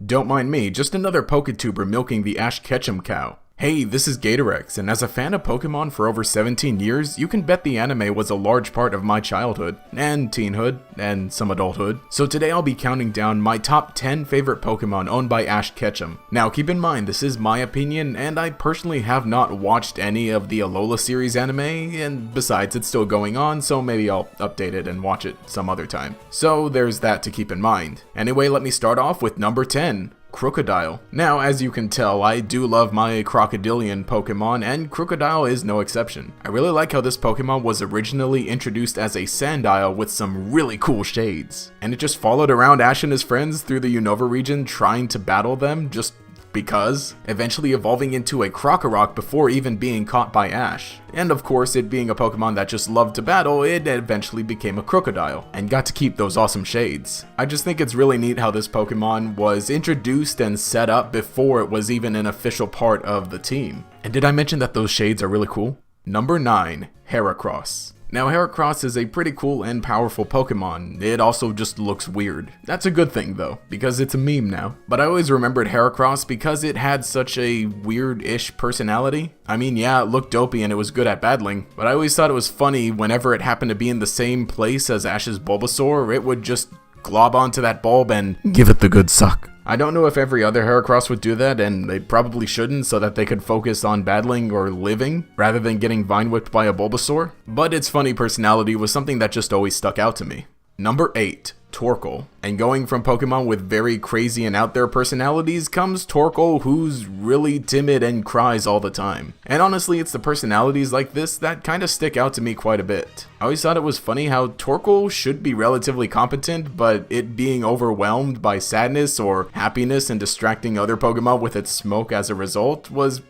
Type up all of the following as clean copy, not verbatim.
Don't mind me, just another PokeTuber milking the Ash Ketchum cow. Hey, this is Gatorex, and as a fan of Pokemon for over 17 years, you can bet the anime was a large part of my childhood, and teenhood, and some adulthood. So today I'll be counting down my top 10 favorite Pokemon owned by Ash Ketchum. Now keep in mind, this is my opinion, and I personally have not watched any of the Alola series anime, and besides, it's still going on, so maybe I'll update it and watch it some other time. So there's that to keep in mind. Anyway, let me start off with number 10. Crocodile. Now, as you can tell, I do love my crocodilian Pokemon, and Crocodile is no exception. I really like how this Pokemon was originally introduced as a Sandile with some really cool shades, and it just followed around Ash and his friends through the Unova region trying to battle them just because, eventually evolving into a Crocorock before even being caught by Ash. And of course, it being a Pokemon that just loved to battle, it eventually became a Crocodile, and got to keep those awesome shades. I just think it's really neat how this Pokemon was introduced and set up before it was even an official part of the team. And did I mention that those shades are really cool? Number 9. Heracross. Now, Heracross is a pretty cool and powerful Pokemon. It also just looks weird. That's a good thing though, because it's a meme now. But I always remembered Heracross because it had such a weird-ish personality. I mean, yeah, it looked dopey and it was good at battling, but I always thought it was funny whenever it happened to be in the same place as Ash's Bulbasaur, it would just glob onto that bulb and give it the good suck. I don't know if every other Heracross would do that, and they probably shouldn't so that they could focus on battling or living, rather than getting vine whipped by a Bulbasaur, but its funny personality was something that just always stuck out to me. Number 8. Torkoal. And going from Pokemon with very crazy and out there personalities comes Torkoal, who's really timid and cries all the time. And honestly, it's the personalities like this that kind of stick out to me quite a bit. I always thought it was funny how Torkoal should be relatively competent, but it being overwhelmed by sadness or happiness and distracting other Pokemon with its smoke as a result was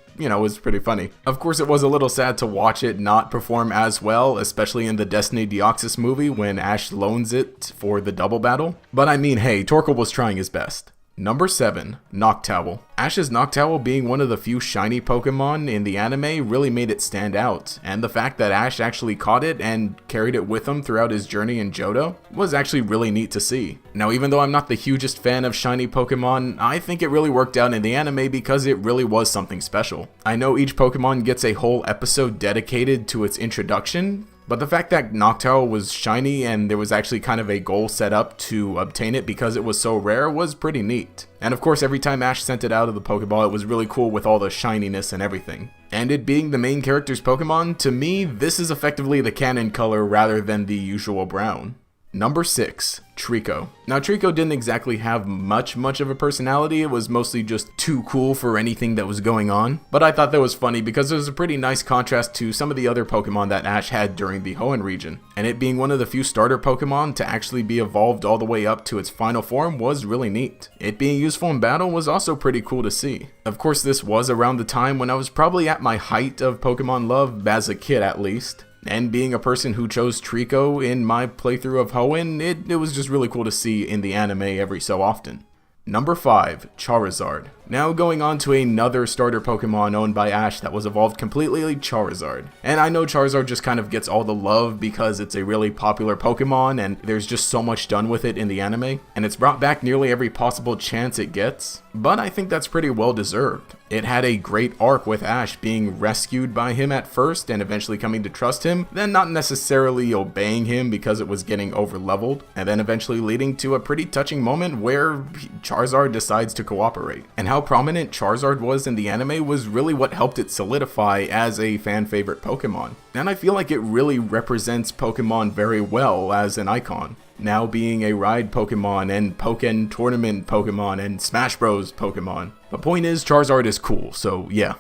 pretty funny. Of course, it was a little sad to watch it not perform as well, especially in the Destiny Deoxys movie when Ash loans it for the double battle. But I mean, hey, Torkoal was trying his best. Number 7. Noctowl. Ash's Noctowl being one of the few shiny Pokemon in the anime really made it stand out, and the fact that Ash actually caught it and carried it with him throughout his journey in Johto was actually really neat to see. Now, even though I'm not the hugest fan of shiny Pokemon, I think it really worked out in the anime because it really was something special. I know each Pokemon gets a whole episode dedicated to its introduction, but the fact that Noctowl was shiny and there was actually kind of a goal set up to obtain it because it was so rare was pretty neat. And of course, every time Ash sent it out of the Pokeball, it was really cool with all the shininess and everything. And it being the main character's Pokemon, to me, this is effectively the canon color rather than the usual brown. Number 6. Trico. Now, Trico didn't exactly have much of a personality. It was mostly just too cool for anything that was going on. But I thought that was funny because it was a pretty nice contrast to some of the other Pokemon that Ash had during the Hoenn region. And it being one of the few starter Pokemon to actually be evolved all the way up to its final form was really neat. It being useful in battle was also pretty cool to see. Of course, this was around the time when I was probably at my height of Pokemon love, as a kid at least. And being a person who chose Trico in my playthrough of Hoenn, it was just really cool to see in the anime every so often. Number 5. Charizard. Now going on to another starter Pokemon owned by Ash that was evolved completely, Charizard. And I know Charizard just kind of gets all the love because it's a really popular Pokemon and there's just so much done with it in the anime, and it's brought back nearly every possible chance it gets, but I think that's pretty well deserved. It had a great arc with Ash being rescued by him at first and eventually coming to trust him, then not necessarily obeying him because it was getting over-leveled, and then eventually leading to a pretty touching moment where Charizard decides to cooperate. And how prominent Charizard was in the anime was really what helped it solidify as a fan favorite Pokemon. And I feel like it really represents Pokemon very well as an icon. Now being a ride Pokemon and Pokken Tournament Pokemon and Smash Bros Pokemon. The point is, Charizard is cool, so yeah.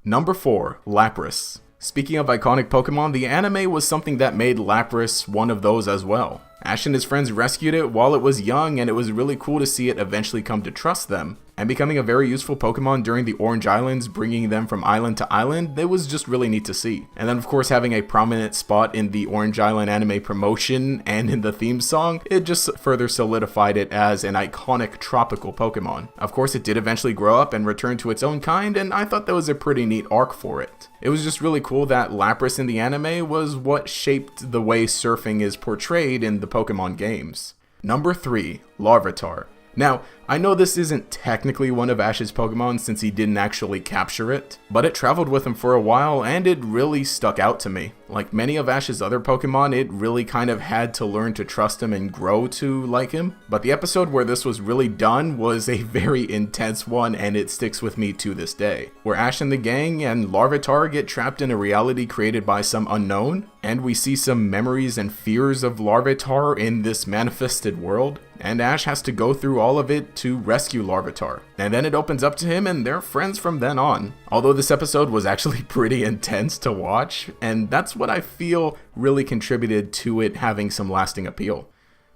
Number 4. Lapras. Speaking of iconic Pokemon, the anime was something that made Lapras one of those as well. Ash and his friends rescued it while it was young, and it was really cool to see it eventually come to trust them. And becoming a very useful Pokemon during the Orange Islands, bringing them from island to island, it was just really neat to see. And then of course having a prominent spot in the Orange Island anime promotion and in the theme song, it just further solidified it as an iconic tropical Pokemon. Of course it did eventually grow up and return to its own kind, and I thought that was a pretty neat arc for it. It was just really cool that Lapras in the anime was what shaped the way surfing is portrayed in the Pokemon games. Number 3. Larvitar. Now, I know this isn't technically one of Ash's Pokemon since he didn't actually capture it, but it traveled with him for a while and it really stuck out to me. Like many of Ash's other Pokemon, it really kind of had to learn to trust him and grow to like him. But the episode where this was really done was a very intense one, and it sticks with me to this day. Where Ash and the gang and Larvitar get trapped in a reality created by some unknown, and we see some memories and fears of Larvitar in this manifested world, and Ash has to go through all of it to rescue Larvitar. And then it opens up to him and they're friends from then on. Although this episode was actually pretty intense to watch, and that's what I feel really contributed to it having some lasting appeal.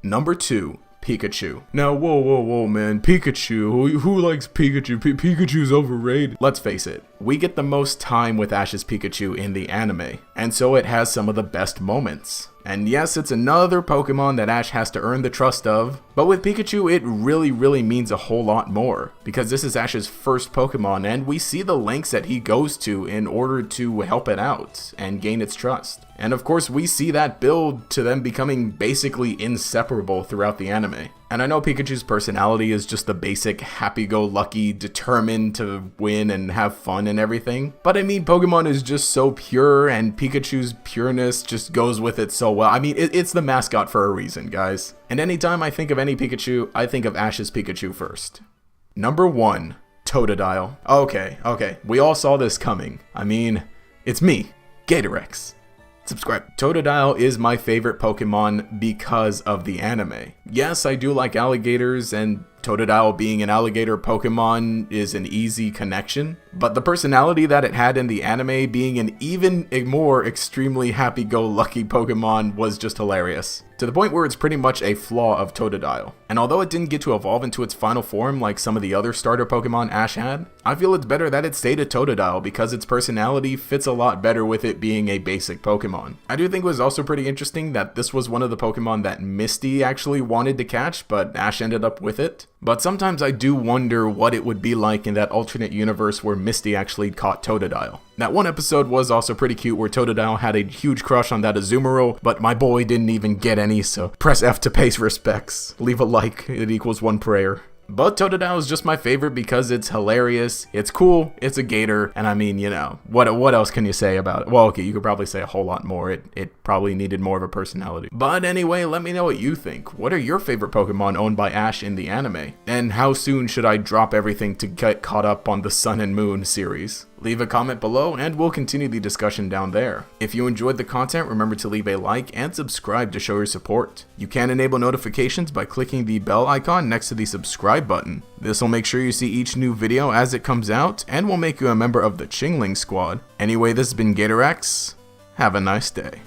Number 2. Pikachu. Now, whoa, man, Pikachu, who likes Pikachu? Pikachu's overrated. Let's face it, we get the most time with Ash's Pikachu in the anime, and so it has some of the best moments. And yes, it's another Pokemon that Ash has to earn the trust of, but with Pikachu it really means a whole lot more, because this is Ash's first Pokemon and we see the lengths that he goes to in order to help it out and gain its trust. And of course we see that build to them becoming basically inseparable throughout the anime. And I know Pikachu's personality is just the basic happy-go-lucky, determined to win and have fun and everything. But I mean, Pokemon is just so pure, and Pikachu's pureness just goes with it so well. I mean, it's the mascot for a reason, guys. And anytime I think of any Pikachu, I think of Ash's Pikachu first. Number 1. Totodile. Okay, we all saw this coming. I mean, it's me, Gatorex. Subscribe. Totodile is my favorite Pokemon because of the anime. Yes, I do like alligators, and Totodile being an alligator Pokemon is an easy connection, but the personality that it had in the anime being an even more extremely happy-go-lucky Pokemon was just hilarious. To the point where it's pretty much a flaw of Totodile. And although it didn't get to evolve into its final form like some of the other starter Pokemon Ash had, I feel it's better that it stayed a Totodile because its personality fits a lot better with it being a basic Pokemon. I do think it was also pretty interesting that this was one of the Pokemon that Misty actually wanted to catch, but Ash ended up with it. But sometimes I do wonder what it would be like in that alternate universe where Misty actually caught Totodile. That one episode was also pretty cute where Totodile had a huge crush on that Azumarill, but my boy didn't even get any, so press F to pay respects. Leave a like, it equals one prayer. But Totodile is just my favorite because it's hilarious, it's cool, it's a gator, and I mean, you know, what else can you say about it? Well, okay, you could probably say a whole lot more. It probably needed more of a personality. But anyway, let me know what you think. What are your favorite Pokemon owned by Ash in the anime? And how soon should I drop everything to get caught up on the Sun and Moon series? Leave a comment below and we'll continue the discussion down there. If you enjoyed the content, remember to leave a like and subscribe to show your support. You can enable notifications by clicking the bell icon next to the subscribe button. This will make sure you see each new video as it comes out and will make you a member of the Chingling squad. Anyway, this has been Gatorex. Have a nice day.